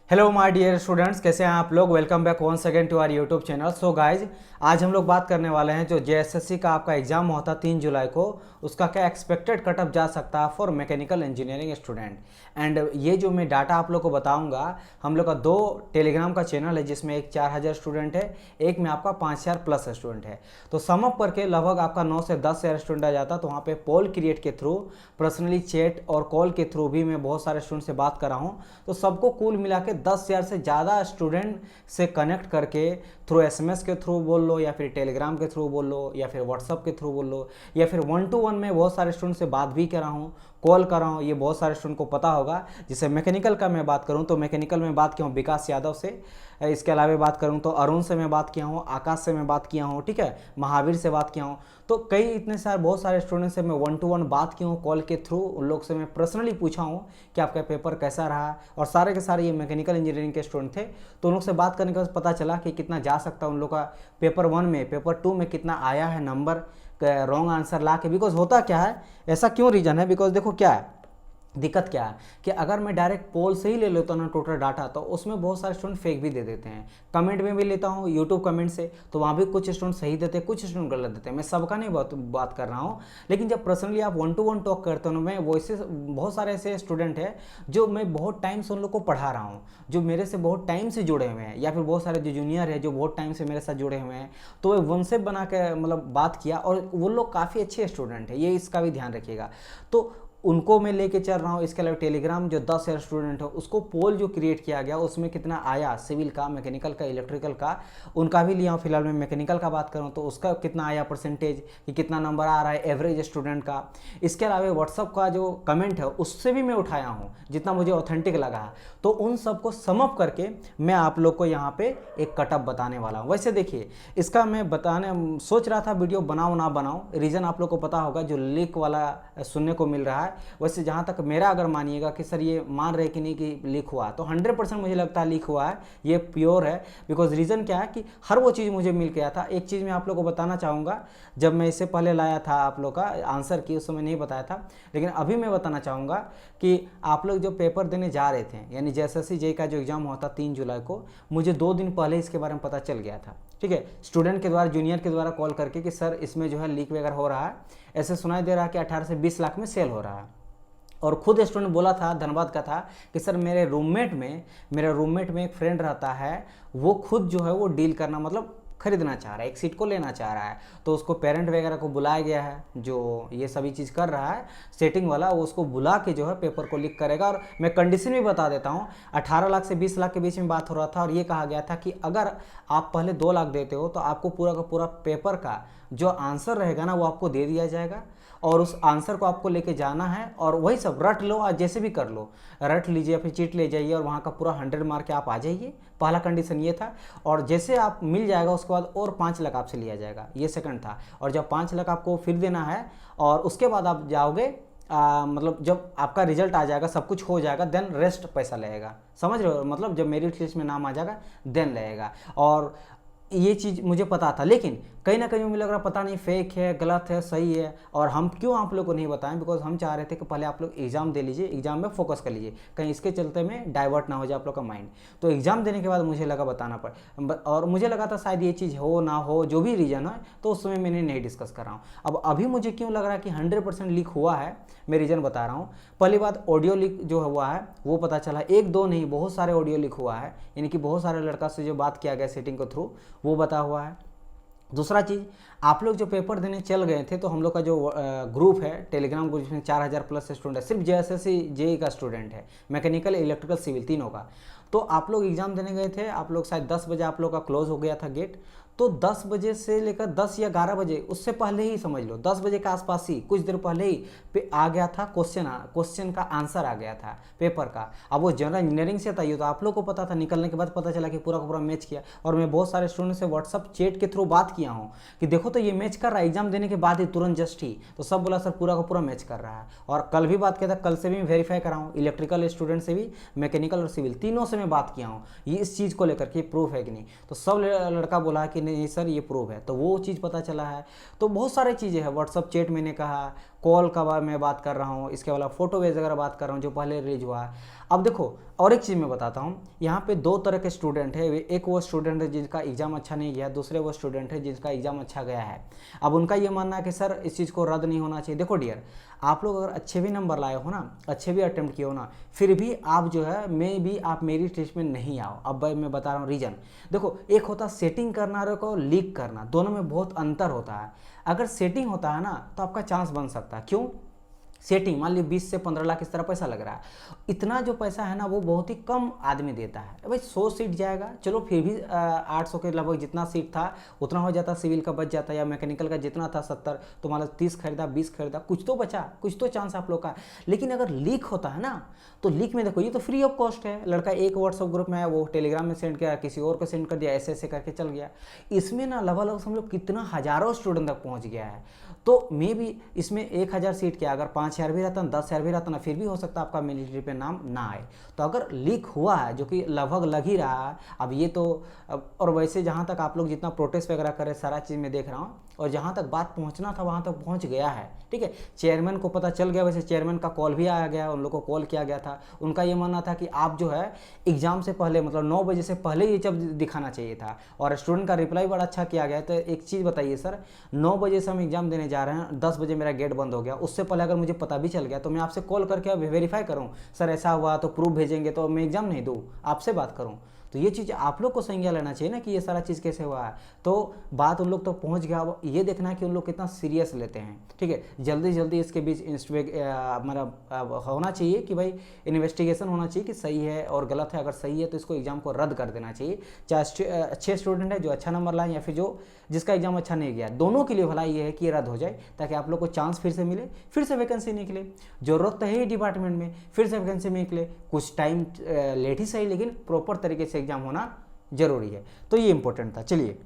Hello my dear students, कैसे हैं आप लोग। Welcome back once again to our YouTube channel. So guys, आज हम लोग बात करने वाले हैं जो जेएसएससी का आपका एग्जाम होता 3 जुलाई को, उसका क्या एक्सपेक्टेड कटअप जा सकता है for mechanical engineering student. And ये जो मैं डाटा आप लोग को बताऊंगा, हम लोग का 2 टेलीग्राम का चैनल है जिसमें एक 4000 स्टूडेंट है, एक में आपका 5000 प्लस स्टूडेंट है। तो समअप करके लगभग आपका 9 से 10 हज़ार स्टूडेंट आ जाता। तो वहाँ पे पोल क्रिएट के थ्रू, पर्सनली चैट और कॉल के थ्रू भी मैं बहुत सारे स्टूडेंट से बात कर रहा हूँ। तो सबको कुल मिला के 10,000 से ज़्यादा स्टूडेंट से कनेक्ट करके थ्रू एसएमएस के थ्रू बोल लो, या फिर टेलीग्राम के थ्रू बोल लो, या फिर व्हाट्सअप के थ्रू बोल लो, या फिर 1-to-1 में बहुत सारे स्टूडेंट से बात भी कर रहा हूँ, कॉल कर रहा हूँ। ये बहुत सारे स्टूडेंट को पता होगा। जैसे मैकेनिकल का मैं बात करूँ तो मैकेनिकल में बात किया हूँ विकास यादव से। इसके अलावा बात करूँ तो अरुण से मैं बात किया हूँ, आकाश से मैं बात किया हूँ, ठीक है, महावीर से बात किया हूँ। तो कई इतने सारे बहुत सारे स्टूडेंट से मैं 1-to-1 बात की हूँ, कॉल के थ्रू उन लोग से मैं पर्सनली पूछा हूँ कि आपका पेपर कैसा रहा। और सारे के सारे ये मैकेनिकल इंजीनियरिंग के स्टूडेंट थे। तो उन लोग से बात करने के बाद पता चला कि कितना जा सकता है उन लोग का पेपर 1 में, पेपर 2 में कितना आया है नंबर रॉन्ग आंसर ला के। बिकॉज होता क्या है, ऐसा क्यों रीज़न है, बिकॉज देखो क्या है, दिक्कत क्या है कि अगर मैं डायरेक्ट पोल से ही ले लेता हूँ ना टोटल डाटा, तो उसमें बहुत सारे स्टूडेंट फेक भी दे देते हैं। कमेंट में भी लेता हूँ यूट्यूब कमेंट से, तो वहाँ भी कुछ स्टूडेंट सही देते हैं, कुछ स्टूडेंट गलत देते हैं। मैं सबका नहीं बात कर रहा हूँ। लेकिन जब पर्सनली आप 1-to-1 टॉक करते हो, मैं वैसे बहुत सारे ऐसे स्टूडेंट हैं जो मैं बहुत टाइम से उन लोग को पढ़ा रहा हूँ, जो मेरे से बहुत टाइम से जुड़े हुए हैं, या फिर बहुत सारे जो जूनियर है जो बहुत टाइम से मेरे साथ जुड़े हुए हैं। तो वे वनसेप बना के मतलब बात किया, और वो लोग काफ़ी अच्छे स्टूडेंट हैं, ये इसका भी ध्यान रखिएगा। तो उनको मैं लेके चल रहा हूँ। इसके अलावा टेलीग्राम जो 10,000 स्टूडेंट है उसको पोल जो क्रिएट किया गया उसमें कितना आया, सिविल का, मैकेनिकल का, इलेक्ट्रिकल का, उनका भी लिया हूँ। फिलहाल मैं मैकेनिकल का बात करूँ तो उसका कितना आया परसेंटेज, कि कितना नंबर आ रहा है एवरेज स्टूडेंट का। इसके अलावा व्हाट्सअप का जो कमेंट है उससे भी मैं उठाया हूँ जितना मुझे ऑथेंटिक लगा। तो उन सबको समअप करके मैं आप लोग को यहाँ पे एक कटअप बताने वाला हूँ। वैसे देखिए, इसका मैं बताने सोच रहा था वीडियो बनाऊँ ना बनाऊँ, रीज़न आप लोग को पता होगा, जो लीक वाला सुनने को मिल रहा है। वैसे जहाँ तक मेरा अगर मानिएगा कि सर ये मान रहे कि नहीं कि लीक हुआ, तो 100% मुझे लगता है लीक हुआ है, ये प्योर है। बिकॉज रीज़न क्या है कि हर वो चीज़ मुझे मिल गया था। एक चीज़ मैं आप लोग को बताना चाहूँगा, जब मैं इससे पहले लाया था आप लोग का आंसर की, उस समय नहीं बताया था, लेकिन अभी मैं बताना चाहूँगा कि आप लोग जो पेपर देने जा रहे थे, यानी जेएसएससी जेईई का जो एग्ज़ाम हुआ था 3 जुलाई को, मुझे 2 दिन पहले इसके बारे में पता चल गया था। ठीक है, स्टूडेंट के द्वारा, जूनियर के द्वारा कॉल करके कि सर इसमें जो है लीक वगैरह हो रहा है, ऐसे सुनाई दे रहा है कि 18 से 20 लाख में सेल हो रहा है। और खुद स्टूडेंट बोला था, धनबाद का था, कि सर मेरे रूममेट में एक फ्रेंड रहता है, वो खुद जो है वो डील करना मतलब खरीदना चाह रहा है, एक सीट को लेना चाह रहा है। तो उसको पेरेंट वगैरह को बुलाया गया है, जो ये सभी चीज़ कर रहा है सेटिंग वाला, वो उसको बुला के जो है पेपर को लीक करेगा। और मैं कंडीशन भी बता देता हूँ, 18 लाख से 20 लाख के बीच में बात हो रहा था। और ये कहा गया था कि अगर आप पहले 2 लाख देते हो तो आपको पूरा का पूरा पेपर का जो आंसर रहेगा ना वो आपको दे दिया जाएगा, और उस आंसर को आपको लेके जाना है, और वही सब रट लो, और जैसे भी कर लो, रट लीजिए, फिर चीट ले जाइए, और वहाँ का पूरा 100 मार्क के आप आ जाइए। पहला कंडीशन ये था। और जैसे आप मिल जाएगा उसके बाद और 5 लाख आपसे लिया जाएगा, ये सेकंड था। और जब 5 लाख आपको फिर देना है, और उसके बाद आप जाओगे, मतलब जब आपका रिजल्ट आ जाएगा, सब कुछ हो जाएगा, देन रेस्ट पैसा लगेगा। समझ रहे हो, मतलब जब मेरिट लिस्ट में नाम आ जाएगा देन लगेगा। और ये चीज़ मुझे पता था, लेकिन कहीं ना कहीं मुझे लग रहा पता नहीं फेक है, गलत है, सही है। और हम क्यों आप लोग को नहीं बताएं, बिकॉज हम चाह रहे थे कि पहले आप लोग एग्जाम दे लीजिए, एग्जाम में फोकस कर लीजिए, कहीं इसके चलते में डाइवर्ट ना हो जाए आप लोग का माइंड। तो एग्जाम देने के बाद मुझे लगा बताना और मुझे लगा था शायद ये चीज़ हो ना हो, जो भी रीज़न है, तो उस समय मैंने नहीं डिस्कस कर रहा हूँ। अब अभी मुझे क्यों लग रहा है कि 100% लीक हुआ है, मैं रीज़न बता रहा हूँ। पहली बात, ऑडियो लीक जो हुआ है वो पता चला, 1-2 नहीं, बहुत सारे ऑडियो लीक हुआ है, यानी कि बहुत सारे लड़का से जो बात किया गया सेटिंग के थ्रू, वो बता हुआ है। दूसरा चीज़, आप लोग जो पेपर देने चल गए थे, तो हम लोग का जो ग्रुप है टेलीग्राम ग्रुप, जिसमें 4000 प्लस स्टूडेंट है, सिर्फ जेएसएससी जेईई का स्टूडेंट है, मैकेनिकल, इलेक्ट्रिकल, सिविल तीनों का। तो आप लोग एग्जाम देने गए थे, आप लोग शायद 10 बजे आप लोग का क्लोज हो गया था गेट। तो 10 बजे से लेकर 10 या 11 बजे, उससे पहले ही समझ लो, 10 बजे के आसपास ही, कुछ देर पहले ही आ गया था क्वेश्चन का आंसर आ गया था पेपर का। अब वो जनरल इंजीनियरिंग से था, ये तो आप लोग को पता था, निकलने के बाद पता चला कि पूरा का पूरा मैच किया। और मैं बहुत सारे स्टूडेंट से व्हाट्सअप चैट के थ्रू बात किया हूँ कि देखो तो ये मैच कर रहा है, एग्जाम देने के बाद ही तुरंत जस्ट ही। तो सब बोला सर पूरा का पूरा मैच कर रहा है। और कल भी बात किया था, कल से भी मैं वेरीफाई कराऊँ, इलेक्ट्रिकल स्टूडेंट से भी, मैकेनिकल और सिविल तीनों से मैं बात किया हूँ, ये इस चीज़ को लेकर के प्रूफ है कि नहीं। तो सब लड़का बोला कि नहीं सर ये प्रूफ है, तो वो चीज़ पता चला है। तो बहुत सारी चीज़ें हैं, व्हाट्सअप चैट मैंने कहा, कॉल का मैं बात कर रहा हूँ, इसके अलावा फोटो वगैरह बात कर रहा हूँ जो पहले रिलीज हुआ है। अब देखो और एक चीज़ मैं बताता हूँ, यहाँ पे दो तरह के स्टूडेंट है। एक वो स्टूडेंट है जिनका एग्ज़ाम अच्छा नहीं गया, दूसरे वो स्टूडेंट है जिनका एग्ज़ाम अच्छा गया है। अब उनका ये मानना है कि सर इस चीज़ को रद्द नहीं होना चाहिए। देखो डियर, आप लोग अगर अच्छे भी नंबर लाए हो ना, अच्छे भी अटेम्प्ट किए हो ना, फिर भी आप जो है आप मेरी टेस्ट में नहीं आओ। अब भाई मैं बता रहा हूँ रीज़न। देखो एक होता सेटिंग करना और एक लीक करना, दोनों में बहुत अंतर होता है। अगर सेटिंग होता है ना तो आपका चांस बन सकता है। क्यों? सेटिंग मान लीजिए 20 से 15 लाख इस तरह पैसा लग रहा है, इतना जो पैसा है ना वो बहुत ही कम आदमी देता है। भाई 100 सीट जाएगा, चलो फिर भी 800 के लगभग जितना सीट था उतना हो जाता, सिविल का बच जाता, या मैकेनिकल का जितना था 70, तो मान लो 30 खरीदा, 20 खरीदा, कुछ तो बचा, कुछ तो चांस आप लोग का। लेकिन अगर लीक होता है ना तो लीक में देखो ये तो फ्री ऑफ कॉस्ट है। लड़का एक व्हाट्सअप ग्रुप में आया, वो टेलीग्राम में सेंड किया, किसी और को सेंड कर दिया, ऐसे ऐसे करके चल गया। इसमें ना लगभग समझ लो कितना हज़ारों स्टूडेंट तक पहुँच गया है। तो मे भी इसमें 1000 सीट के अगर 5000 भी रहता ना, 10,000 भी रहता ना, फिर भी हो सकता है आपका मिलिट्री पे नाम ना आए। तो अगर लीक हुआ है, जो कि लगभग लग ही रहा है, अब ये तो और वैसे जहाँ तक आप लोग जितना प्रोटेस्ट वगैरह करें सारा चीज़ में देख रहा हूँ, और जहाँ तक बात पहुँचना था वहाँ तक पहुँच गया है। ठीक है, चेयरमैन को पता चल गया, वैसे चेयरमैन का कॉल भी आया गया, उन लोगों को कॉल किया गया था। उनका ये मानना था कि आप जो है एग्ज़ाम से पहले मतलब 9 बजे से पहले ये जब दिखाना चाहिए था, और स्टूडेंट का रिप्लाई बड़ा अच्छा किया गया। तो एक चीज़ बताइए सर, 9 बजे से हम एग्ज़ाम देने जा रहे हैं, 10 बजे मेरा गेट बंद हो गया, उससे पहले अगर मुझे पता भी चल गया तो मैं आपसे कॉल करके अब वेरीफाई करूँ सर ऐसा हुआ तो प्रूफ भेजेंगे तो मैं एग्ज़ाम नहीं दूँ, आपसे बात करूँ। तो ये चीज़ आप लोग को संज्ञा लेना चाहिए ना कि ये सारा चीज़ कैसे हुआ है। तो बात उन लोग तो पहुंच गया, अब ये देखना है कि उन लोग कितना सीरियस लेते हैं। ठीक है, जल्दी जल्दी इसके बीच हमारा होना चाहिए कि भाई इन्वेस्टिगेशन होना चाहिए कि सही है और गलत है। अगर सही है तो इसको एग्ज़ाम को रद्द कर देना चाहिए, चाहे अच्छे स्टूडेंट है जो अच्छा नंबर लाए या फिर जो जिसका एग्ज़ाम अच्छा नहीं गया, दोनों के लिए भलाई ये है कि ये रद्द हो जाए, ताकि आप लोग को चांस फिर से मिले, फिर से वैकेंसी निकले। जरूरत तो है ही डिपार्टमेंट में फिर से वैकेंसी निकले, कुछ टाइम लेट ही सही लेकिन प्रॉपर तरीके से एग्जाम होना जरूरी है। तो ये इंपॉर्टेंट था। चलिए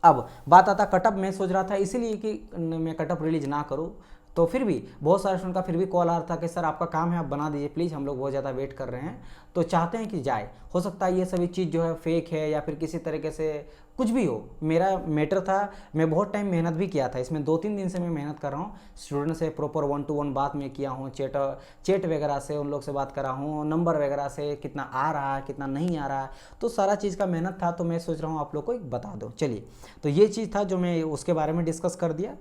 अब बात आता कटअप। मैं सोच रहा था इसीलिए कि मैं कटअप रिलीज ना करूँ, तो फिर भी बहुत सारे स्टूडेंट का फिर भी कॉल आ रहा था कि सर आपका काम है आप बना दीजिए प्लीज़, हम लोग बहुत ज़्यादा वेट कर रहे हैं, तो चाहते हैं कि जाए। हो सकता है ये सभी चीज़ जो है फेक है या फिर किसी तरीके से कुछ भी हो। मेरा मैटर था, मैं बहुत टाइम मेहनत भी किया था इसमें, 2-3 दिन से मैं मेहनत कर रहा हूँ। स्टूडेंट से प्रॉपर 1-to-1 बात मैं किया हूँ, चैट वगैरह से उन लोग से बात करा हूँ, नंबर वगैरह से कितना आ रहा है कितना नहीं आ रहा है, तो सारा चीज़ का मेहनत था। तो मैं सोच रहा हूँ आप लोग को एक बता दो। चलिए, तो ये चीज़ था जो मैं उसके बारे में डिस्कस कर दिया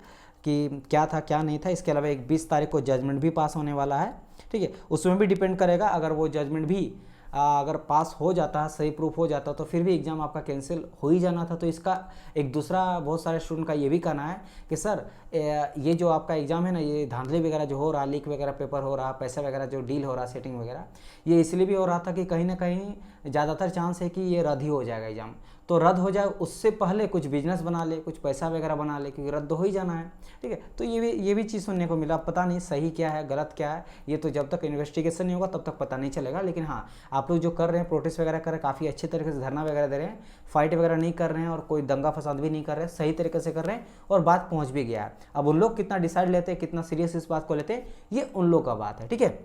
कि क्या था क्या नहीं था। इसके अलावा एक 20 तारीख को जजमेंट भी पास होने वाला है। ठीक है, उसमें भी डिपेंड करेगा, अगर वो जजमेंट भी अगर पास हो जाता है, सही प्रूफ हो जाता है, तो फिर भी एग्ज़ाम आपका कैंसिल हो ही जाना था। तो इसका एक दूसरा बहुत सारे स्टूडेंट का ये भी कहना है कि सर ये जो आपका एग्ज़ाम है ना, ये धांधली वगैरह जो हो रहा, लीक वगैरह पेपर हो रहा, पैसा वगैरह जो डील हो रहा, सेटिंग वगैरह, ये इसलिए भी हो रहा था कि कहीं ना कहीं ज़्यादातर चांस है कि ये रद्द ही हो जाएगा एग्ज़ाम। तो रद्द हो जाए उससे पहले कुछ बिजनेस बना ले, कुछ पैसा वगैरह बना ले, क्योंकि रद्द हो ही जाना है। ठीक है, तो ये भी चीज़ सुनने को मिला। पता नहीं सही क्या है गलत क्या है, ये तो जब तक इन्वेस्टिगेशन नहीं होगा तब तक पता नहीं चलेगा। लेकिन हाँ, आप लोग जो कर रहे हैं, प्रोटेस्ट वगैरह कर रहे हैं, काफ़ी अच्छे तरीके से धरना वगैरह दे रहे हैं, फाइट वगैरह नहीं कर रहे हैं और कोई दंगा फसाद भी नहीं कर रहे हैं, सही तरीके से कर रहे हैं और बात पहुँच भी गया है। अब उन लोग कितना डिसाइड लेते हैं, कितना सीरियस इस बात को लेते हैं, ये उन लोग का बात है। ठीक है,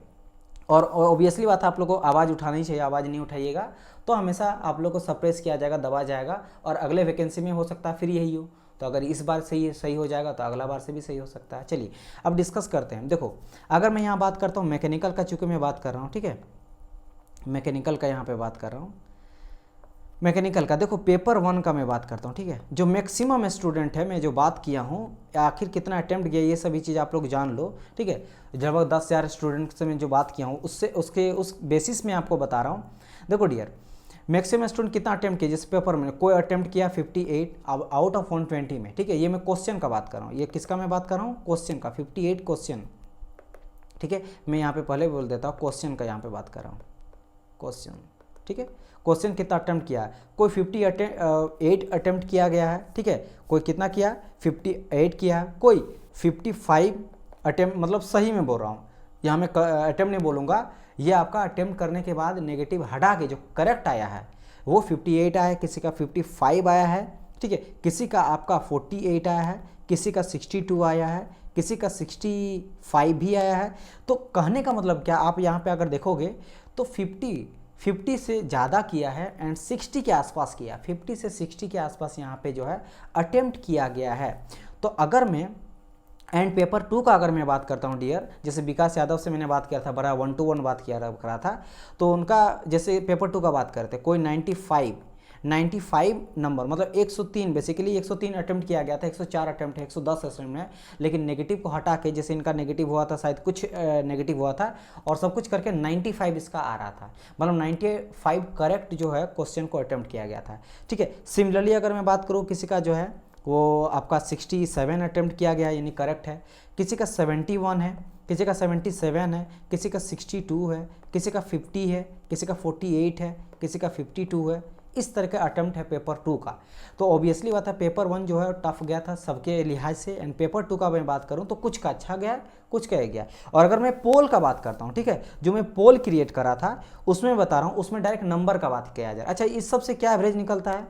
और ऑब्वियसली बात है आप लोग को आवाज़ उठानी चाहिए, आवाज़ नहीं उठाइएगा तो हमेशा आप लोग को सप्रेस किया जाएगा, दबा जाएगा, और अगले वैकेंसी में हो सकता है फिर यही हो। तो अगर इस बार सही हो जाएगा तो अगला बार से भी सही हो सकता है। चलिए अब डिस्कस करते हैं। देखो अगर मैं यहाँ बात करता हूँ मैकेनिकल का, चूँकि मैं बात कर रहा हूँ, ठीक है, मैकेनिकल का यहाँ पर बात कर रहा हूँ। मैकेनिकल का देखो पेपर 1 का मैं बात करता हूँ। ठीक है, जो मैक्सिमम स्टूडेंट है, मैं जो बात किया हूँ, आखिर कितना अटेम्प्ट किया, ये सभी चीज़ आप लोग जान लो। ठीक है, लगभग 10,000 स्टूडेंट से मैं जो बात किया हूँ उस बेसिस में आपको बता रहा हूँ। देखो डियर, मैक्सिमम स्टूडेंट कितना अटेम्प्ट किया जिस पेपर में, कोई अटेम्प्ट किया 58 आउट ऑफ 120 में। ठीक है, ये मैं क्वेश्चन का बात कर रहा हूँ, ये किसका मैं बात कर रहा हूँ, क्वेश्चन का, 58 क्वेश्चन। ठीक है, मैं यहाँ पे पहले बोल देता हूँ, क्वेश्चन का यहाँ पे बात कर रहा हूँ, क्वेश्चन। ठीक है, क्वेश्चन कितना अटेम्प्ट किया है, कोई 58 अटेम्प्ट किया गया है। ठीक है, कोई कितना किया, 58 किया है, कोई 55 अटेम्प्ट, मतलब सही में बोल रहा हूँ, यहाँ मैं अटेम्प्ट नहीं बोलूँगा, ये आपका अटेम्प्ट करने के बाद नेगेटिव हटा के जो करेक्ट आया है वो 58 आया है, किसी का 55 आया है। ठीक है, किसी का आपका 48 आया है, किसी का 62 आया है, किसी का 65 भी आया है। तो कहने का मतलब क्या, आप यहाँ पे अगर देखोगे तो 50 से ज़्यादा किया है एंड 60 के आसपास किया, 50 से 60 के आसपास यहाँ पे जो है अटेम्प्ट किया गया है। तो अगर मैं एंड पेपर 2 का अगर मैं बात करता हूँ डियर, जैसे विकास यादव से मैंने बात किया था, बड़ा 1-to-1 बात करा था, तो उनका जैसे पेपर 2 का बात करते कोई 95 नंबर मतलब 103, बेसिकली 103 अटेम्प्ट किया गया था, 104 अटेम्प्ट है, 110 अटेम्प्ट है, लेकिन नेगेटिव को हटा के, जैसे इनका नेगेटिव हुआ था, शायद कुछ नेगेटिव हुआ था और सब कुछ करके 95 इसका आ रहा था, मतलब 95 करेक्ट जो है क्वेश्चन को अटेम्प्ट किया गया था। ठीक है, सिमिलरली अगर मैं बात करूँ किसी का जो है वो आपका 67 अटेम्प्ट किया गया, यानी करेक्ट है, किसी का 71 है, किसी का 77 है, किसी का 62 है, किसी का 50 है, किसी का 48 है, किसी का 52 है, इस तरह का अटेम्प्ट है पेपर 2 का। तो ऑब्वियसली बात है पेपर 1 जो है टफ गया था सबके लिहाज से, एंड पेपर 2 का मैं बात करूं तो कुछ का अच्छा गया, कुछ का गया। और अगर मैं पोल का बात करता हूं, ठीक है, जो मैं पोल क्रिएट करा था उसमें बता रहा हूं, उसमें डायरेक्ट नंबर का बात किया जाए। अच्छा, इस सब से क्या एवरेज निकलता है,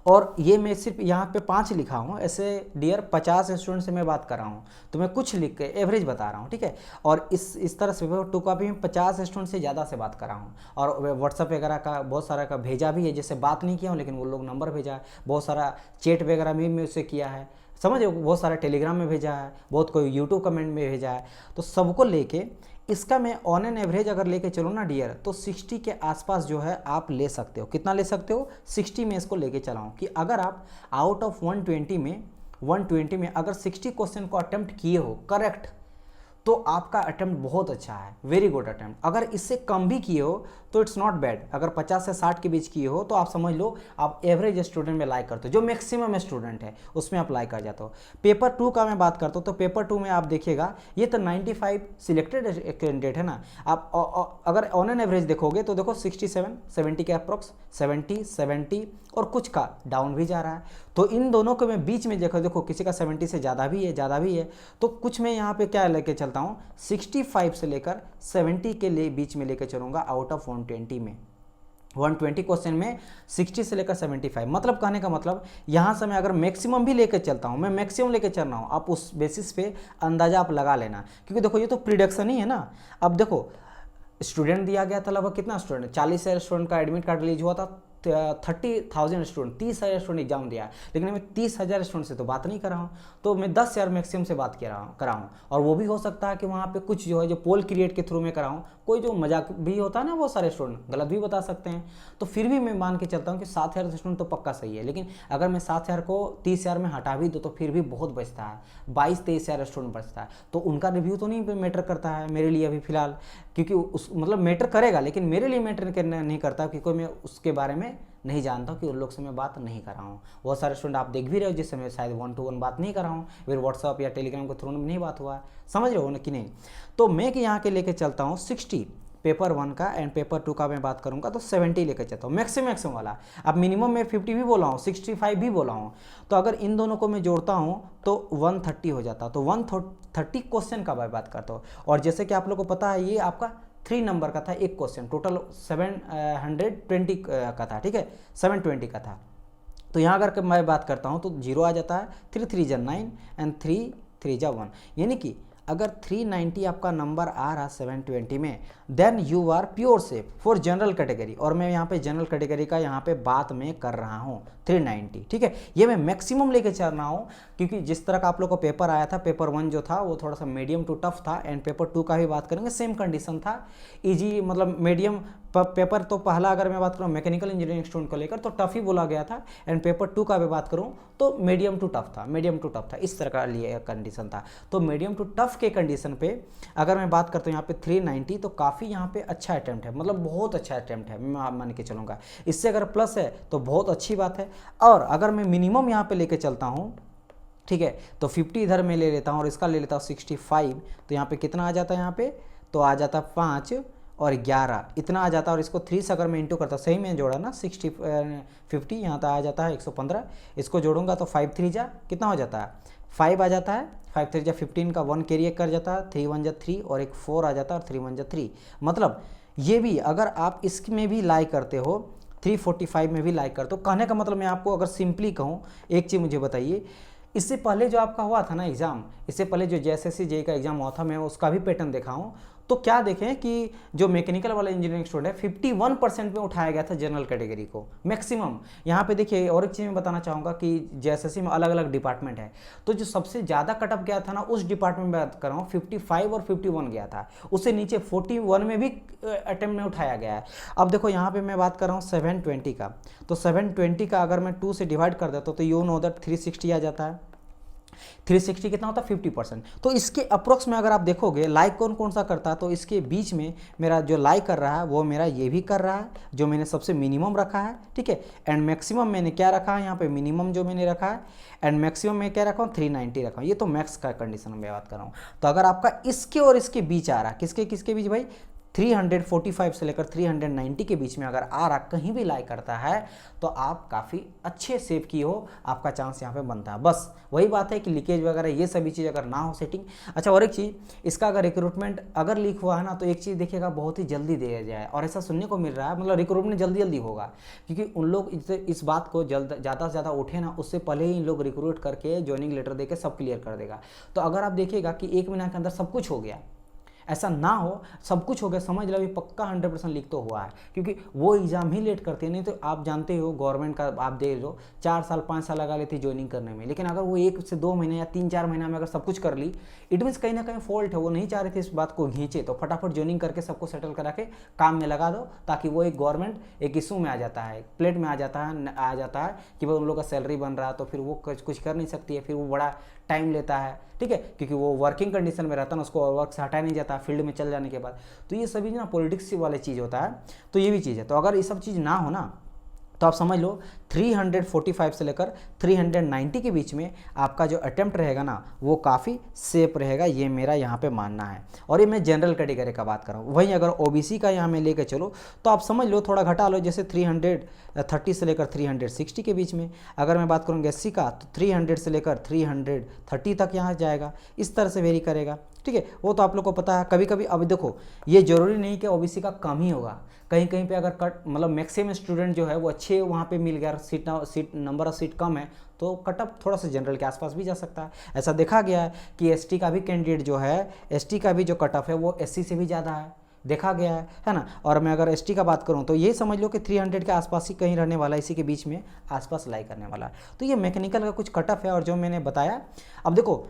और ये मैं सिर्फ यहाँ पे 5 लिखा हूँ, ऐसे डियर 50 स्टूडेंट से मैं बात कर रहा हूँ, तो मैं कुछ लिख के एवरेज बता रहा हूँ। ठीक है, और इस तरह से पेपर 2 का भी मैं 50 स्टूडेंट से ज़्यादा से बात कर रहा हूँ, और व्हाट्सअप वगैरह का बहुत सारा का भेजा भी है, जैसे बात नहीं किया हूँ लेकिन वो लोग नंबर भेजा है, बहुत सारा चैट वगैरह में उससे किया है, समझ, बहुत सारा टेलीग्राम में भेजा है, बहुत कोई यूट्यूब कमेंट में भेजा है, तो सबको लेके इसका मैं ऑन एन एवरेज अगर लेके चलो ना डियर, तो 60 के आसपास जो है आप ले सकते हो। कितना ले सकते हो, 60 में इसको लेके चलाऊं कि अगर आप आउट ऑफ 120 में अगर 60 क्वेश्चन को अटेम्प्ट किए हो करेक्ट, तो आपका अटेम्प्ट बहुत अच्छा है, वेरी गुड अटेम्प्ट। अगर इससे कम भी किए हो तो इट्स नॉट बैड, अगर 50 से 60 के बीच किए हो तो आप समझ लो आप एवरेज स्टूडेंट में लाइक करते हो, जो मैक्सिमम स्टूडेंट है उसमें आप लाइक कर जाते हो। पेपर 2 का मैं बात करता हूँ, तो पेपर 2 में आप देखिएगा ये तो 95 सिलेक्टेड कैंडिडेट है ना, आप अगर ऑन एन एवरेज देखोगे तो देखो 67 70 के अप्रॉक्स, 70 और कुछ का डाउन भी जा रहा है, तो इन दोनों को मैं बीच में देखो किसी का 70 से ज़्यादा भी है, तो कुछ मैं यहाँ पे क्या लेके चलता हूँ, 65 से लेकर 70 के लिए बीच में लेके चलूँगा आउट ऑफ 120 में। 120 क्वेश्चन में 60 से लेकर 75, मतलब कहने का मतलब यहाँ से मैं अगर मैक्सिमम भी लेकर चलता हूँ, मैं मैक्सिमम लेकर चल रहा हूँ, आप उस बेसिस पे अंदाज़ा आप लगा लेना, क्योंकि देखो ये तो प्रिडिक्शन ही है ना। अब देखो स्टूडेंट दिया गया था लगभग कितना स्टूडेंट, 40,000 स्टूडेंट का एडमिट कार्ड रिलीज हुआ था, 30,000 स्टूडेंट, 30,000 स्टूडेंट एग्जाम दिया, लेकिन मैं 30,000 स्टूडेंट से तो बात नहीं कर रहा हूँ, तो मैं 10,000 मैक्सिमम से बात कराऊँ, और वो भी हो सकता है कि वहाँ पे कुछ जो है जो पोल क्रिएट के थ्रू में कराऊँ, कोई जो मजाक भी होता है ना, बहुत सारे स्टूडेंट गलत भी बता सकते हैं, तो फिर भी मैं मान के चलता हूँ कि 7,000 स्टूडेंट तो पक्का सही है। लेकिन अगर मैं 7,000 को 30,000 में हटा भी दो तो फिर भी बहुत बचता है, 22-23,000 स्टूडेंट बचता है, तो उनका रिव्यू तो नहीं मैटर करता है मेरे लिए अभी फिलहाल, क्योंकि उस मतलब मैटर करेगा लेकिन मेरे लिए मैटर नहीं करता, क्योंकि मैं उसके बारे में नहीं जानता कि उन लोग से मैं बात नहीं कर रहा हूँ। बहुत सारे स्टूडेंट आप देख भी रहे हो जिससे मैं शायद 1-to-1 बात नहीं कर रहा हूँ, फिर व्हाट्सअप या टेलीग्राम के थ्रू में नहीं बात हुआ, समझ रहे हो ना कि नहीं। तो मैं कि यहाँ के लेके चलता हूँ 60 पेपर 1 का, एंड पेपर 2 का मैं बात करूँगा तो 70 लेकर चलता हूँ मैक्सिमम वाला। अब मिनिमम में 50 भी बोला हूँ, 65 भी बोला हूँ, तो अगर इन दोनों को मैं जोड़ता हूँ तो 130 हो जाता, तो 130 क्वेश्चन का मैं बात करता हूँ। और जैसे कि आप लोग को पता है ये आपका 3 नंबर का था एक क्वेश्चन, टोटल 720 का था, ठीक है, 720 का था। तो यहाँ अगर मैं बात करता हूँ तो 0 आ जाता है, 3 3 जा 9 एंड 3 3 जा 1, यानी कि अगर 390 आपका नंबर आ रहा 720 में, then you are pure safe for general category. और मैं यहाँ पे जनरल कैटेगरी का यहाँ पे बात मैं कर रहा हूँ 390, ठीक है, ये मैं मैक्सिमम लेके चल रहा हूँ, क्योंकि जिस तरह का आप लोग को पेपर आया था, पेपर 1 जो था वो थोड़ा सा मीडियम टू टफ था, एंड पेपर 2 का भी बात करेंगे सेम कंडीशन था, इजी मतलब मीडियम पेपर। तो पहला अगर मैं बात करूँ मैकेनिकल इंजीनियरिंग स्टूडेंट को लेकर तो टफ ही बोला गया था, एंड पेपर 2 का भी बात करूँ तो मीडियम टू टफ था, इस तरह का लिए कंडीशन था। तो मीडियम टू टफ के कंडीशन पे अगर मैं बात करता हूँ यहाँ पे 390, तो काफ़ी यहाँ पे अच्छा अटैम्प्ट है, मतलब बहुत अच्छा अटैम्प्ट है, मैं मान के चलूँगा। इससे अगर प्लस है तो बहुत अच्छी बात है। और अगर मैं मिनिमम यहाँ पे लेके चलता हूँ, ठीक है, तो 50 इधर में ले लेता हूँ और इसका ले लेता हूँ 65, तो यहाँ पे कितना आ जाता है, यहाँ पे तो आ जाता 5 और 11 इतना आ जाता है, और इसको 3 से अगर मैं इंटू करता हूँ, सही में जोड़ा ना 50 यहाँ तक आ जाता है 115, इसको जोड़ूंगा तो 5 3 जा कितना हो जाता है 5 आ जाता है, 5 3 जा 15 का 1 कैरी कर जाता है, 3 1 जा 3 और एक 4 आ जाता है, और 3 1 जा 3। मतलब ये भी अगर आप इसमें भी लाइक करते हो 345 में भी लाइक करते हो, कहने का मतलब मैं आपको अगर सिंपली कहूँ एक चीज़ मुझे बताइए, इससे पहले जो आपका हुआ था ना एग्ज़ाम, इससे पहले जो JSSC जेईई का एग्ज़ाम हुआ था, मैं उसका भी पैटर्न देखा हूँ, तो क्या देखें कि जो मैकेनिकल वाला इंजीनियरिंग स्टूडेंट है 51% में उठाया गया था जनरल कैटेगरी को मैक्सिमम। यहाँ पे देखिए और एक चीज़ मैं बताना चाहूँगा कि जेएसएससी में अलग अलग डिपार्टमेंट है, तो जो सबसे ज़्यादा कटअप गया था ना उस डिपार्टमेंट में बात कर रहा हूँ 55 और 51 गया था, उससे नीचे 41 में भी अटेम्प्ट में उठाया गया है। अब देखो यहाँ पे मैं बात कर रहा हूँ 720 का, तो 720 का अगर मैं 2 से डिवाइड कर देता हूँ तो यू नो दैट 360 आ जाता है। 360 कितना होता है 50%। तो इसके अप्रोक्स में अगर आप देखोगे लाइक कौन कौन सा करता है, तो इसके बीच में मेरा जो लाइक कर रहा है वो मेरा ये भी कर रहा है, जो मैंने सबसे मिनिमम रखा है, ठीक है। एंड मैक्सिमम मैंने क्या रखा है यहाँ पे, मिनिमम जो मैंने रखा है, एंड मैक्सिमम मैं क्या रखा हूँ 390 रखा हूँ। ये तो मैक्स का कंडीशन में बात कर रहा हूँ। तो अगर आपका इसके और इसके बीच आ रहा है, किसके किसके बीच भाई, 345 से लेकर 390 के बीच में अगर आ रहा कहीं भी लाई करता है तो आप काफ़ी अच्छे सेव की हो, आपका चांस यहाँ पे बनता है। बस वही बात है कि लीकेज वगैरह ये सभी चीज़ अगर ना हो सेटिंग। अच्छा और एक चीज़, इसका अगर रिक्रूटमेंट अगर लीक हुआ है ना तो एक चीज़ देखिएगा बहुत ही जल्दी दिया जाए, और ऐसा सुनने को मिल रहा है, मतलब रिक्रूटमेंट जल्दी जल्दी होगा, क्योंकि उन लोग इस बात को ज़्यादा से ज़्यादा उठे ना उससे पहले ही इन लोग रिक्रूट करके ज्वाइनिंग लेटर देकर सब क्लियर कर देगा। तो अगर आप देखिएगा कि 1 महीना के अंदर सब कुछ हो गया, ऐसा ना हो सब कुछ हो गया, समझ लो अभी पक्का 100% लीक तो हुआ है, क्योंकि वो एग्ज़ाम ही लेट करते हैं। नहीं तो आप जानते हो गवर्नमेंट का आप देख लो 4 साल 5 साल लगा लेती ज्वाइनिंग करने में, लेकिन अगर वो 1 से 2 महीने या 3-4 महीना में अगर सब कुछ कर ली, इट मीन्स कहीं ना कहीं फॉल्ट है, वो नहीं चाह रहे थे इस बात को खींचे, तो फटाफट ज्वाइनिंग करके सबको सेटल करा के काम में लगा दो, ताकि वो एक गवर्नमेंट एक इशू में आ जाता है, प्लेट में आ जाता है कि भाई उन लोग का सैलरी बन रहा है, तो फिर वो कुछ कर नहीं सकती है, फिर वो बड़ा टाइम लेता है, ठीक है, क्योंकि वो वर्किंग कंडीशन में रहता है ना, उसको वर्क से हटाया नहीं जाता फील्ड में चल जाने के बाद। तो ये सभी ना पॉलिटिक्स वाले चीज़ होता है, तो ये भी चीज़ है। तो अगर ये सब चीज़ ना हो ना तो आप समझ लो 345 से लेकर 390 के बीच में आपका जो अटेम्प्ट रहेगा ना वो काफ़ी सेफ रहेगा, ये मेरा यहाँ पे मानना है। और ये मैं जनरल कैटेगरी का बात कर रहा हूँ। वहीं अगर ओबीसी का यहाँ में लेके चलो तो आप समझ लो थोड़ा घटा लो, जैसे 330 से लेकर 360 के बीच में। अगर मैं बात करूँगा एससी का तो 300 से लेकर 330 तक यहाँ जाएगा, इस तरह से वेरी करेगा, ठीक है। वो तो आप लोग को पता है। कभी कभी अब देखो ये जरूरी नहीं कि ओबीसी का कम ही होगा, कहीं कहीं पे अगर कट मतलब मैक्सिमम स्टूडेंट जो है वो अच्छे वहाँ पे मिल गया, सीट नंबर ऑफ सीट कम है तो कटअप थोड़ा सा जनरल के आसपास भी जा सकता है। ऐसा देखा गया है कि एसटी का भी कैंडिडेट जो है, एसटी का भी जो कटअप है वो एससी से भी ज़्यादा है, देखा गया है ना। और मैं अगर एसटी का बात करूं तो ये समझ लो कि 300 के आसपास ही कहीं रहने वाला है, इसी के बीच में आसपास लाई करने वाला है। तो ये मैकेनिकल का कुछ कटअप है। और जो मैंने बताया, अब देखो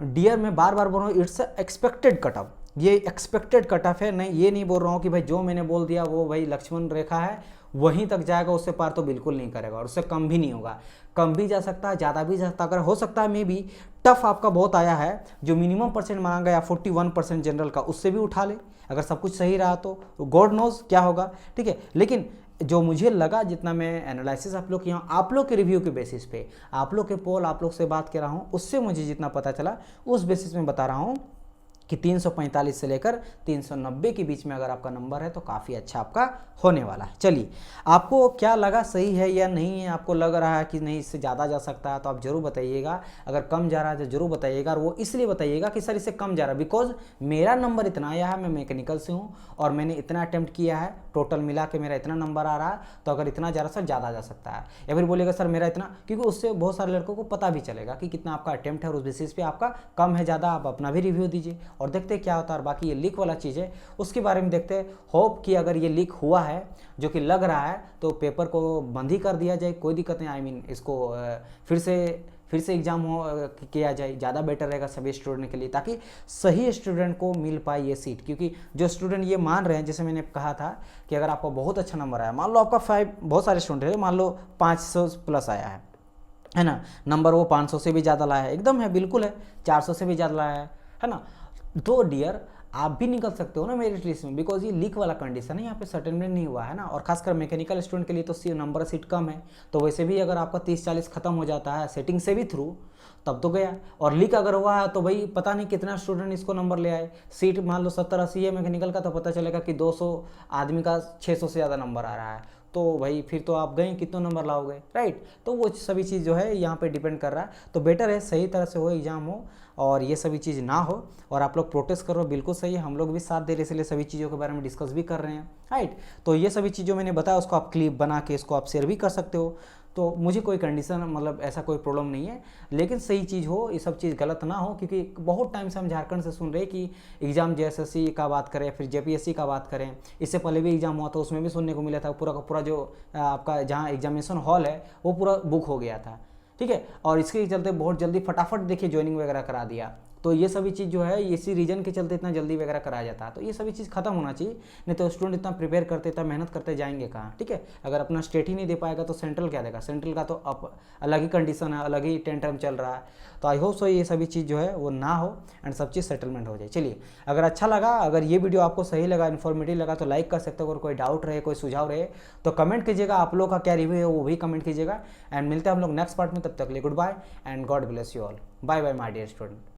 डियर मैं बार बार बोल रहा हूँ इट्स एक्सपेक्टेड कटअप, ये एक्सपेक्टेड कटअप है, नहीं ये नहीं बोल रहा हूँ कि भाई जो मैंने बोल दिया वो भाई लक्ष्मण रेखा है वहीं तक जाएगा, उससे पार तो बिल्कुल नहीं करेगा, और उससे कम भी नहीं होगा, कम भी जा सकता है ज़्यादा भी जा सकता है। अगर हो सकता है मे भी टफ आपका बहुत आया है, जो मिनिमम परसेंट मांगा गया 41% जनरल का, उससे भी उठा ले, अगर सब कुछ सही रहा तो गॉड नोज क्या होगा, ठीक है। लेकिन जो मुझे लगा, जितना मैं एनालिसिस आप लोग यहाँ आप लोग के रिव्यू के बेसिस पे, आप लोग के पोल, आप लोग से बात कर रहा हूँ, उससे मुझे जितना पता चला उस बेसिस में बता रहा हूँ कि 345 से लेकर 390 के बीच में अगर आपका नंबर है तो काफ़ी अच्छा आपका होने वाला है। चलिए आपको क्या लगा, सही है या नहीं है, आपको लग रहा है कि नहीं इससे ज़्यादा जा सकता है तो आप जरूर बताइएगा, अगर कम जा रहा है तो जरूर बताइएगा। और वो इसलिए बताइएगा कि सर इससे कम जा रहा है बिकॉज मेरा नंबर इतना आया है, मैं मैकेनिकल से हूँ और मैंने इतना अटैम्प्ट किया है, टोटल मिला के मेरा इतना नंबर आ रहा है, तो अगर इतना जा रहा है सर ज़्यादा जा सकता है। या फिर बोलेगा सर मेरा इतना, क्योंकि उससे बहुत सारे लड़कों को पता भी चलेगा कि कितना आपका अटैम्प्ट है, और उस बेसिस पे आपका कम है ज़्यादा आप अपना भी रिव्यू दीजिए और देखते क्या होता है। और बाकी ये लीक वाला चीज़ है उसके बारे में देखते हैं। होप कि अगर ये लीक हुआ है जो कि लग रहा है तो पेपर को बंद ही कर दिया जाए, कोई दिक्कत नहीं। आई मीन इसको फिर से एग्जाम किया जाए, ज़्यादा बेटर रहेगा सभी स्टूडेंट के लिए, ताकि सही स्टूडेंट को मिल पाए ये सीट। क्योंकि जो स्टूडेंट ये मान रहे हैं, जैसे मैंने कहा था कि अगर आपका बहुत अच्छा नंबर आया, मान लो आपका 5, बहुत सारे स्टूडेंट है, मान लो 500 प्लस आया है ना, नंबर वो 500 से भी ज़्यादा लाया है, एकदम है बिल्कुल है, 400 से भी ज़्यादा लाया है ना, तो डियर आप भी निकल सकते हो ना मेरिट लिस्ट में, बिकॉज ये लीक वाला कंडीशन है, यहाँ पे सर्टेनमेंट नहीं हुआ है ना। और खासकर मैकेनिकल स्टूडेंट के लिए तो नंबर सीट कम है, तो वैसे भी अगर आपका 30-40 खत्म हो जाता है सेटिंग से भी थ्रू, तब तो गया। और लीक अगर हुआ है तो भाई पता नहीं कितना स्टूडेंट इसको नंबर ले आए, सीट मान लो 70-80 है मैकेनिकल का, तो पता चलेगा कि 200 आदमी का 600 से ज़्यादा नंबर आ रहा है, तो भाई फिर तो आप गए कितने नंबर लाओगे, राइट। तो वो सभी चीज़ जो है यहाँ पे डिपेंड कर रहा है। तो बेटर है सही तरह से हो एग्जाम हो और ये सभी चीज़ ना हो, और आप लोग प्रोटेस्ट करो, बिल्कुल सही है, हम लोग भी साथ दे रहे हैं, इसलिए सभी चीज़ों के बारे में डिस्कस भी कर रहे हैं, राइट। तो ये सभी चीज़ों मैंने बताया, उसको आप क्लिप बना के इसको आप शेयर भी कर सकते हो। तो मुझे कोई कंडीशन मतलब ऐसा कोई प्रॉब्लम नहीं है, लेकिन सही चीज़ हो, ये सब चीज़ गलत ना हो, क्योंकि बहुत टाइम से हम झारखंड से सुन रहे कि एग्ज़ाम जेएसएससी का बात करें, फिर जेपीएससी का बात करें, इससे पहले भी एग्ज़ाम हुआ था, उसमें भी सुनने को मिला था पूरा का पूरा जो आपका जहाँ एग्जामिनेशन हॉल है वो पूरा बुक हो गया था, ठीक है। और इसके चलते बहुत जल्दी फटाफट देखिए ज्वाइनिंग वगैरह करा दिया। तो ये सभी चीज़ जो है इसी रीजन के चलते इतना जल्दी वगैरह कराया जाता है। तो ये सभी चीज़ खत्म होना चाहिए, नहीं तो स्टूडेंट इतना प्रिपेयर करते, इतना मेहनत करते जाएंगे कहाँ, ठीक है। अगर अपना स्टेट ही नहीं दे पाएगा तो सेंट्रल क्या देगा, सेंट्रल का तो अब अलग ही कंडीशन है, अलग ही टेंटम चल रहा है। तो आई होप सो ये सभी चीज़ जो है वो ना हो एंड सब चीज़ सेटलमेंट हो जाए। चलिए, अगर अच्छा लगा, अगर ये वीडियो आपको सही लगा, इन्फॉर्मेटिव लगा तो लाइक कर सकते हो। अगर कोई डाउट रहे, कोई सुझाव रहे तो कमेंट कीजिएगा, आप लोग का क्या रिव्यू है वो भी कमेंट कीजिएगा। एंड मिलते हैं हम लोग नेक्स्ट पार्ट में, तब तक के लिए good bye and God bless you all. Bye bye my dear student.